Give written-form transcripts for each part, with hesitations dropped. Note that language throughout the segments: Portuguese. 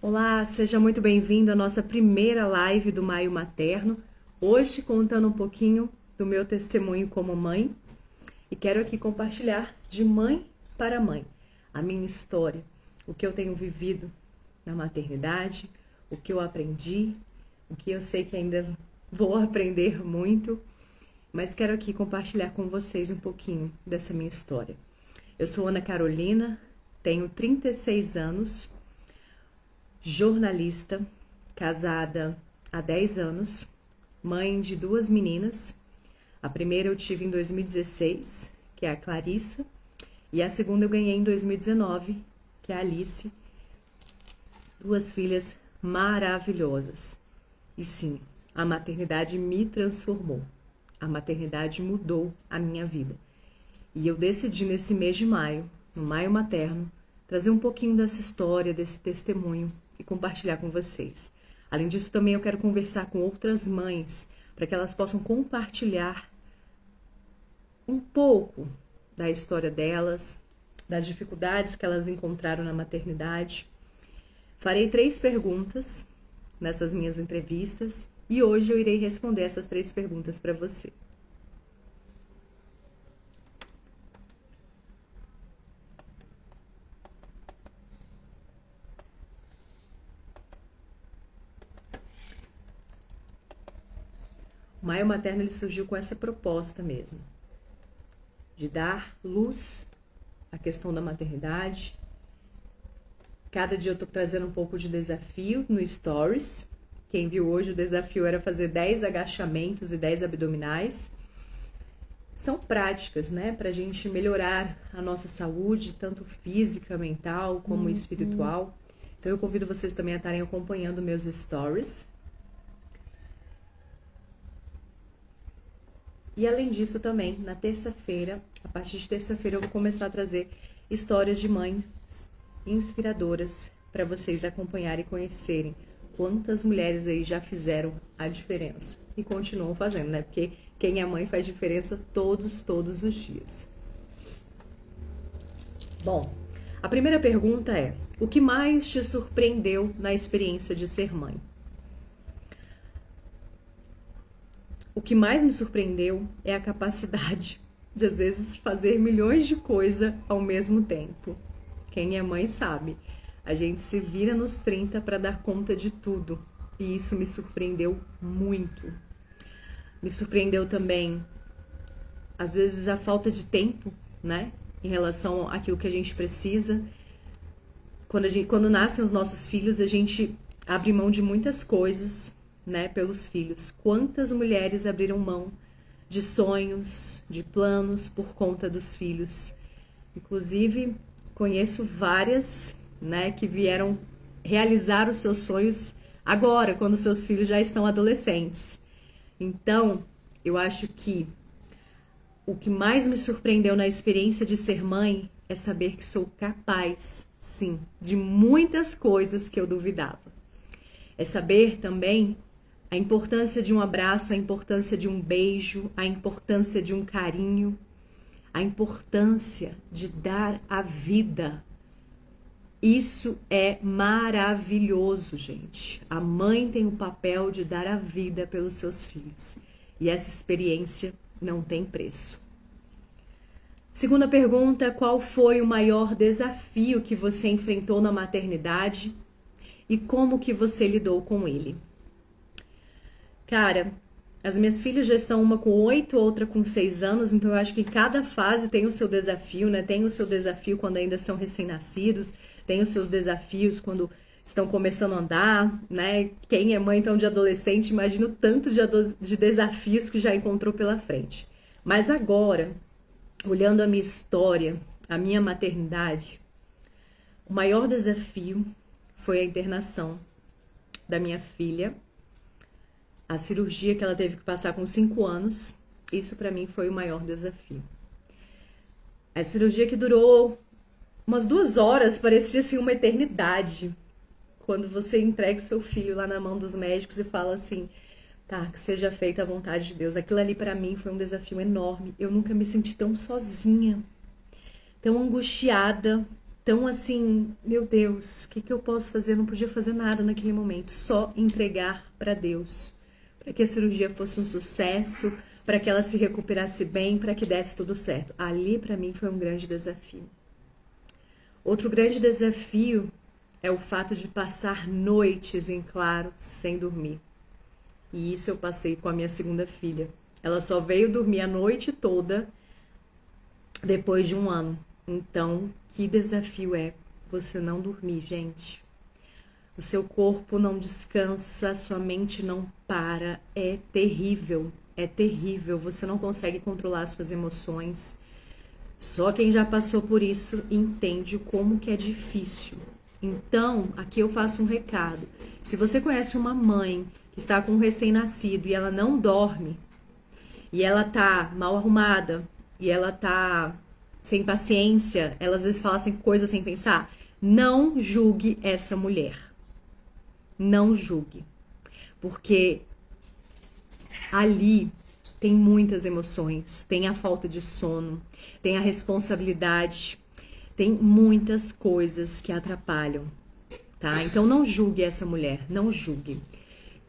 Olá, seja muito bem-vindo à nossa primeira live do Maio Materno. Hoje contando um pouquinho do meu testemunho como mãe e quero aqui compartilhar de mãe para mãe a minha história, o que eu tenho vivido na maternidade, o que eu aprendi, o que eu sei que ainda vou aprender muito, mas quero aqui compartilhar com vocês um pouquinho dessa minha história. Eu sou Ana Carolina, tenho 36 anos, jornalista, casada há 10 anos, mãe de duas meninas. A primeira eu tive em 2016, que é a Clarissa, e a segunda eu ganhei em 2019, que é a Alice. Duas filhas maravilhosas. E sim, a maternidade me transformou. A maternidade mudou a minha vida. E eu decidi nesse mês de maio, no Maio Materno, trazer um pouquinho dessa história, desse testemunho e compartilhar com vocês. Além disso, também eu quero conversar com outras mães para que elas possam compartilhar um pouco da história delas, das dificuldades que elas encontraram na maternidade. Farei 3 perguntas nessas minhas entrevistas e hoje eu irei responder essas 3 perguntas para você. O Maio Materno ele surgiu com essa proposta mesmo, de dar luz à questão da maternidade. Cada dia eu tô trazendo um pouco de desafio no Stories. Quem viu hoje, o desafio era fazer 10 agachamentos e 10 abdominais. São práticas, né, pra gente melhorar a nossa saúde, tanto física, mental, como espiritual. Então eu convido vocês também a estarem acompanhando meus stories. E além disso também, na terça-feira, a partir de terça-feira eu vou começar a trazer histórias de mães inspiradoras para vocês acompanharem e conhecerem quantas mulheres aí já fizeram a diferença e continuam fazendo, né? Porque quem é mãe faz diferença todos os dias. Bom, a primeira pergunta é: o que mais te surpreendeu na experiência de ser mãe? O que mais me surpreendeu é a capacidade de, às vezes, fazer milhões de coisas ao mesmo tempo. Quem é mãe sabe. A gente se vira nos 30 para dar conta de tudo. E isso me surpreendeu muito. Me surpreendeu também, às vezes, a falta de tempo, né? Em relação àquilo que a gente precisa. Quando nascem os nossos filhos, a gente abre mão de muitas coisas, né, pelos filhos. Quantas mulheres abriram mão de sonhos, de planos por conta dos filhos? Inclusive, conheço várias, né, que vieram realizar os seus sonhos agora, quando seus filhos já estão adolescentes. Então, eu acho que o que mais me surpreendeu na experiência de ser mãe é saber que sou capaz, sim, de muitas coisas que eu duvidava. É saber também a importância de um abraço, a importância de um beijo, a importância de um carinho, a importância de dar a vida. Isso é maravilhoso, gente. A mãe tem o papel de dar a vida pelos seus filhos. E essa experiência não tem preço. Segunda pergunta: qual foi o maior desafio que você enfrentou na maternidade e como que você lidou com ele? Cara, as minhas filhas já estão uma com 8, outra com 6 anos, então eu acho que cada fase tem o seu desafio, né? Tem o seu desafio quando ainda são recém-nascidos, tem os seus desafios quando estão começando a andar, né? Quem é mãe então de adolescente, imagina o tanto de desafios que já encontrou pela frente. Mas agora, olhando a minha história, a minha maternidade, o maior desafio foi a internação da minha filha. A cirurgia que ela teve que passar com 5 anos, isso pra mim foi o maior desafio. A cirurgia que durou umas 2 horas, parecia assim uma eternidade. Quando você entrega o seu filho lá na mão dos médicos e fala assim, tá, que seja feita a vontade de Deus. Aquilo ali pra mim foi um desafio enorme. Eu nunca me senti tão sozinha, tão angustiada, tão assim, meu Deus, o que que eu posso fazer? Eu não podia fazer nada naquele momento, só entregar para Deus, para que a cirurgia fosse um sucesso, para que ela se recuperasse bem, para que desse tudo certo. Ali para mim foi um grande desafio. Outro grande desafio é o fato de passar noites em claro sem dormir. E isso eu passei com a minha segunda filha. Ela só veio dormir a noite toda depois de um ano. Então, que desafio é você não dormir, gente? O seu corpo não descansa, sua mente não para. É terrível, é terrível. Você não consegue controlar suas emoções. Só quem já passou por isso entende como que é difícil. Então, aqui eu faço um recado. Se você conhece uma mãe que está com um recém-nascido e ela não dorme, e ela tá mal arrumada, e ela tá sem paciência, ela às vezes fala assim, coisas sem pensar, não julgue essa mulher. Não julgue. Porque ali tem muitas emoções, tem a falta de sono, tem a responsabilidade, tem muitas coisas que atrapalham, tá? Então não julgue essa mulher, não julgue.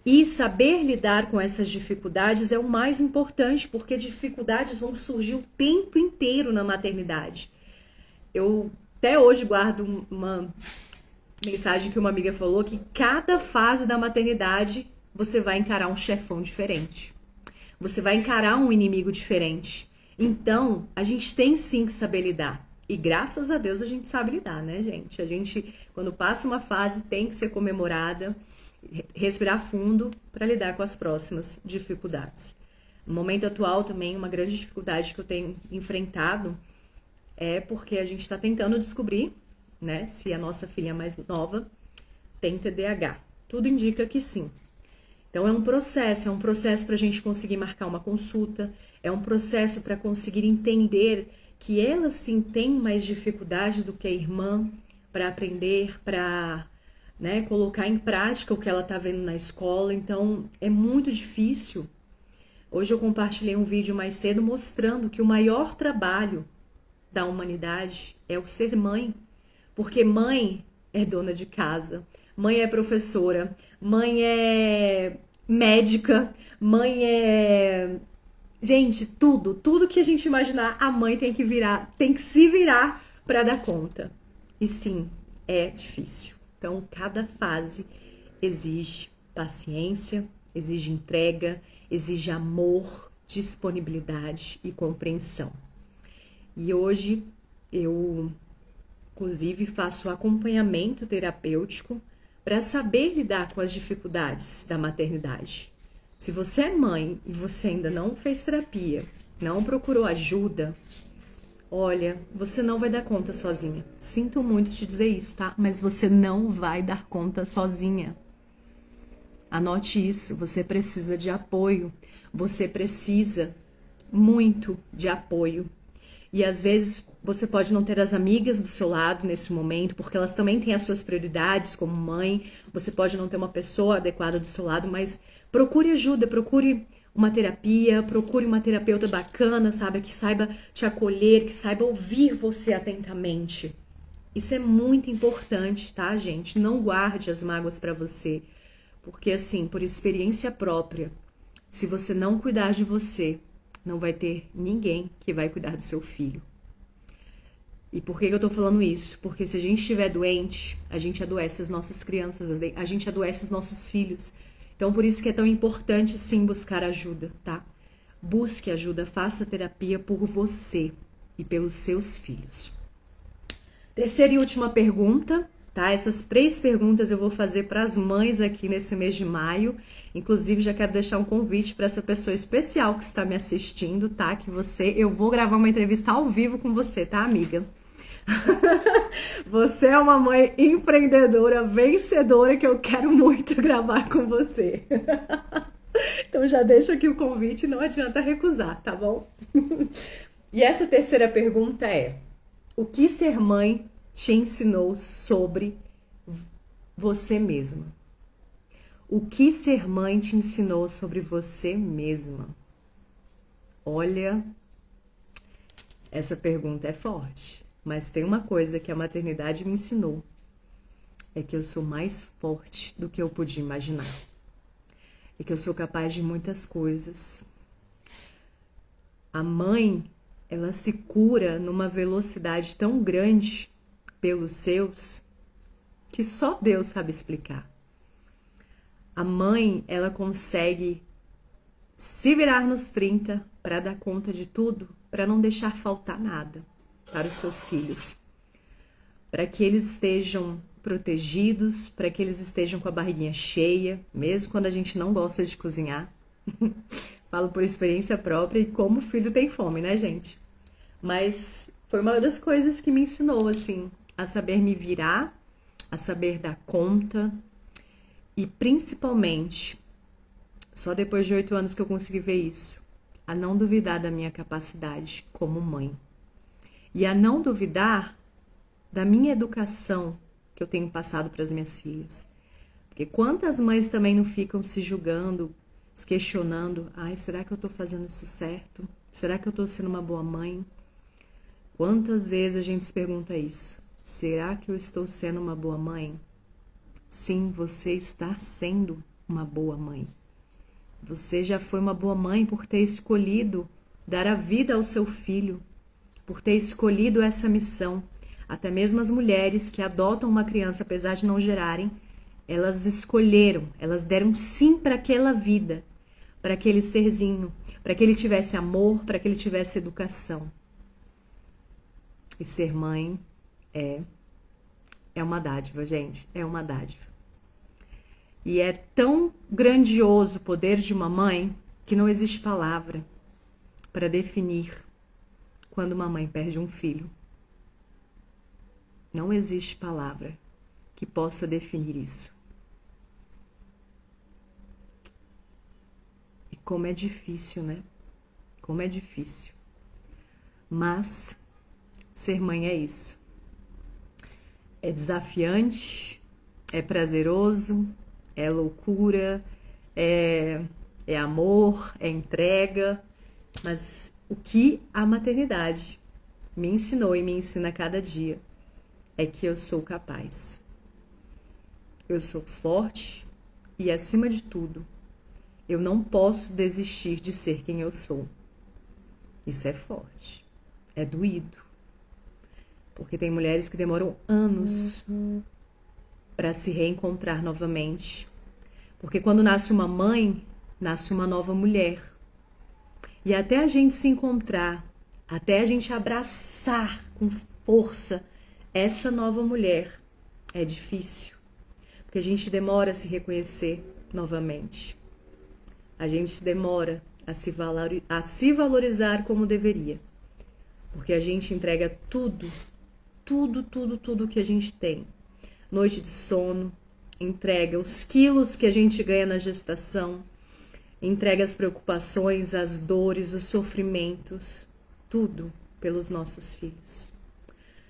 E saber lidar com essas dificuldades é o mais importante, porque dificuldades vão surgir o tempo inteiro na maternidade. Eu até hoje guardo uma mensagem que uma amiga falou, que cada fase da maternidade você vai encarar um chefão diferente. Você vai encarar um inimigo diferente. Então, a gente tem sim que saber lidar. E graças a Deus a gente sabe lidar, né, gente? A gente, quando passa uma fase, tem que ser comemorada, respirar fundo para lidar com as próximas dificuldades. No momento atual também, uma grande dificuldade que eu tenho enfrentado é porque a gente está tentando descobrir, né, se a nossa filha mais nova tem TDAH. Tudo indica que sim. Então é um processo para a gente conseguir marcar uma consulta, é um processo para conseguir entender que ela sim tem mais dificuldade do que a irmã para aprender, para, né, colocar em prática o que ela está vendo na escola. Então é muito difícil. Hoje eu compartilhei um vídeo mais cedo mostrando que o maior trabalho da humanidade é o ser mãe, porque mãe é dona de casa, mãe é professora, mãe é médica, mãe é... Gente, tudo que a gente imaginar, a mãe tem que se virar para dar conta. E sim, é difícil. Então, cada fase exige paciência, exige entrega, exige amor, disponibilidade e compreensão. E hoje eu, inclusive, faço acompanhamento terapêutico para saber lidar com as dificuldades da maternidade. Se você é mãe e você ainda não fez terapia, não procurou ajuda, olha, você não vai dar conta sozinha. Sinto muito te dizer isso, tá? Mas você não vai dar conta sozinha. Anote isso, você precisa de apoio, você precisa muito de apoio. E às vezes você pode não ter as amigas do seu lado nesse momento, porque elas também têm as suas prioridades como mãe. Você pode não ter uma pessoa adequada do seu lado, mas procure ajuda, procure uma terapia, procure uma terapeuta bacana, sabe? Que saiba te acolher, que saiba ouvir você atentamente. Isso é muito importante, tá, gente? Não guarde as mágoas pra você, porque assim, por experiência própria, se você não cuidar de você, não vai ter ninguém que vai cuidar do seu filho. E por que eu tô falando isso? Porque se a gente estiver doente, a gente adoece as nossas crianças, a gente adoece os nossos filhos. Então, por isso que é tão importante, sim, buscar ajuda, tá? Busque ajuda, faça terapia por você e pelos seus filhos. Terceira e última pergunta, tá? Essas 3 perguntas eu vou fazer para as mães aqui nesse mês de maio. Inclusive, já quero deixar um convite para essa pessoa especial que está me assistindo, tá? Eu vou gravar uma entrevista ao vivo com você, tá, amiga? Você é uma mãe empreendedora, vencedora, que eu quero muito gravar com você. Então já deixo aqui o convite, não adianta recusar, tá bom? E essa terceira pergunta é: o que ser mãe te ensinou sobre você mesma? O que ser mãe te ensinou sobre você mesma? Olha, essa pergunta é forte. Mas tem uma coisa que a maternidade me ensinou, é que eu sou mais forte do que eu podia imaginar. E que eu sou capaz de muitas coisas. A mãe, ela se cura numa velocidade tão grande pelos seus que só Deus sabe explicar. A mãe, ela consegue se virar nos 30 para dar conta de tudo, para não deixar faltar nada para os seus filhos. Para que eles estejam protegidos, para que eles estejam com a barriguinha cheia, mesmo quando a gente não gosta de cozinhar. Falo por experiência própria e como o filho tem fome, né, gente? Mas foi uma das coisas que me ensinou, assim, a saber me virar, a saber dar conta e, principalmente, só depois de 8 anos que eu consegui ver isso, a não duvidar da minha capacidade como mãe. E a não duvidar da minha educação que eu tenho passado para as minhas filhas. Porque quantas mães também não ficam se julgando, se questionando, ai, será que eu estou fazendo isso certo? Será que eu estou sendo uma boa mãe? Quantas vezes a gente se pergunta isso? Será que eu estou sendo uma boa mãe? Sim, você está sendo uma boa mãe. Você já foi uma boa mãe por ter escolhido dar a vida ao seu filho, por ter escolhido essa missão. Até mesmo as mulheres que adotam uma criança, apesar de não gerarem, elas escolheram, elas deram sim para aquela vida, para aquele serzinho, para que ele tivesse amor, para que ele tivesse educação. E ser mãe é uma dádiva, gente, é uma dádiva. E é tão grandioso o poder de uma mãe que não existe palavra para definir quando uma mãe perde um filho. Não existe palavra que possa definir isso. E como é difícil, né? Como é difícil. Mas ser mãe é isso. É desafiante, é prazeroso, é loucura, é amor, é entrega. Mas o que a maternidade me ensinou e me ensina a cada dia é que eu sou capaz. Eu sou forte e, acima de tudo, eu não posso desistir de ser quem eu sou. Isso é forte, é doído. Porque tem mulheres que demoram anos para se reencontrar novamente. Porque quando nasce uma mãe, nasce uma nova mulher. E até a gente se encontrar, até a gente abraçar com força essa nova mulher, é difícil. Porque a gente demora a se reconhecer novamente. A gente demora a se valorizar como deveria. Porque a gente entrega tudo que a gente tem. Noite de sono, entrega os quilos que a gente ganha na gestação, entrega as preocupações, as dores, os sofrimentos, tudo pelos nossos filhos.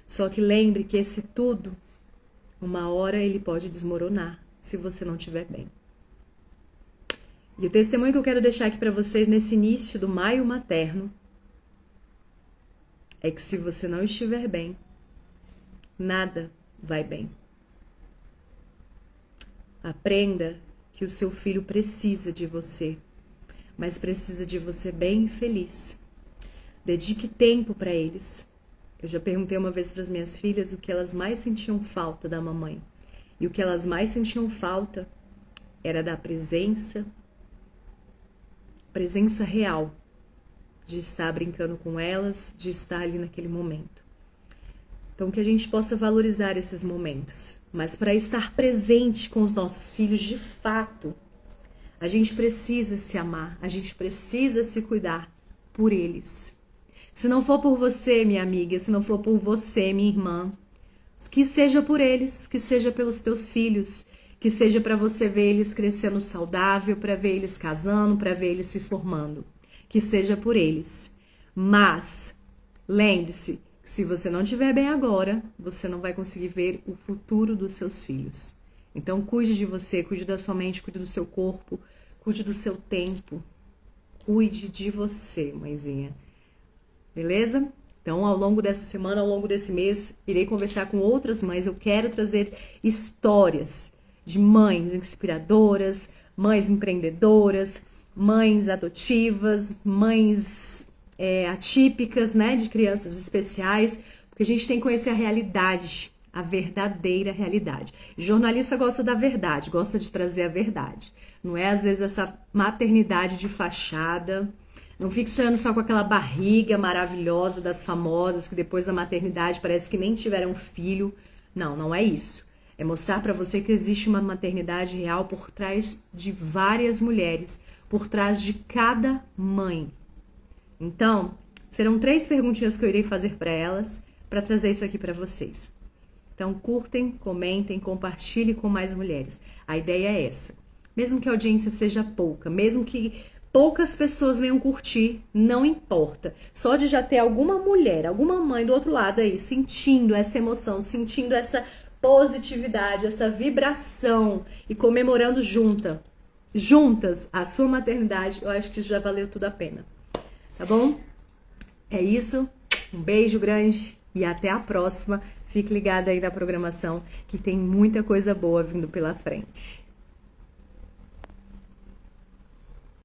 Só que lembre que esse tudo, uma hora ele pode desmoronar se você não estiver bem. E o testemunho que eu quero deixar aqui para vocês nesse início do Maio Materno é que se você não estiver bem, nada vai bem. Aprenda que o seu filho precisa de você, mas precisa de você bem e feliz. Dedique tempo para eles. Eu já perguntei uma vez para as minhas filhas o que elas mais sentiam falta da mamãe. E o que elas mais sentiam falta era da presença real, de estar brincando com elas, de estar ali naquele momento. Então, que a gente possa valorizar esses momentos. Mas para estar presente com os nossos filhos, de fato, a gente precisa se amar, a gente precisa se cuidar por eles. Se não for por você, minha amiga, se não for por você, minha irmã, que seja por eles, que seja pelos teus filhos, que seja para você ver eles crescendo saudável, para ver eles casando, para ver eles se formando. Que seja por eles. Mas lembre-se, se você não estiver bem agora, você não vai conseguir ver o futuro dos seus filhos. Então, cuide de você, cuide da sua mente, cuide do seu corpo, cuide do seu tempo. Cuide de você, mãezinha. Beleza? Então, ao longo dessa semana, ao longo desse mês, irei conversar com outras mães. Eu quero trazer histórias de mães inspiradoras, mães empreendedoras, mães adotivas, mães atípicas, né, de crianças especiais, porque a gente tem que conhecer a realidade, a verdadeira realidade. E jornalista gosta da verdade, gosta de trazer a verdade. Não é, às vezes, essa maternidade de fachada. Não fique sonhando só com aquela barriga maravilhosa das famosas que depois da maternidade parece que nem tiveram filho. Não, não é isso. É mostrar para você que existe uma maternidade real por trás de várias mulheres, por trás de cada mãe. Então, serão 3 perguntinhas que eu irei fazer para elas, para trazer isso aqui para vocês. Então, curtem, comentem, compartilhem com mais mulheres. A ideia é essa. Mesmo que a audiência seja pouca, mesmo que poucas pessoas venham curtir, não importa. Só de já ter alguma mulher, alguma mãe do outro lado aí, sentindo essa emoção, sentindo essa positividade, essa vibração e comemorando juntas a sua maternidade, eu acho que isso já valeu tudo a pena. Tá bom? É isso. Um beijo grande e até a próxima. Fique ligada aí na programação que tem muita coisa boa vindo pela frente.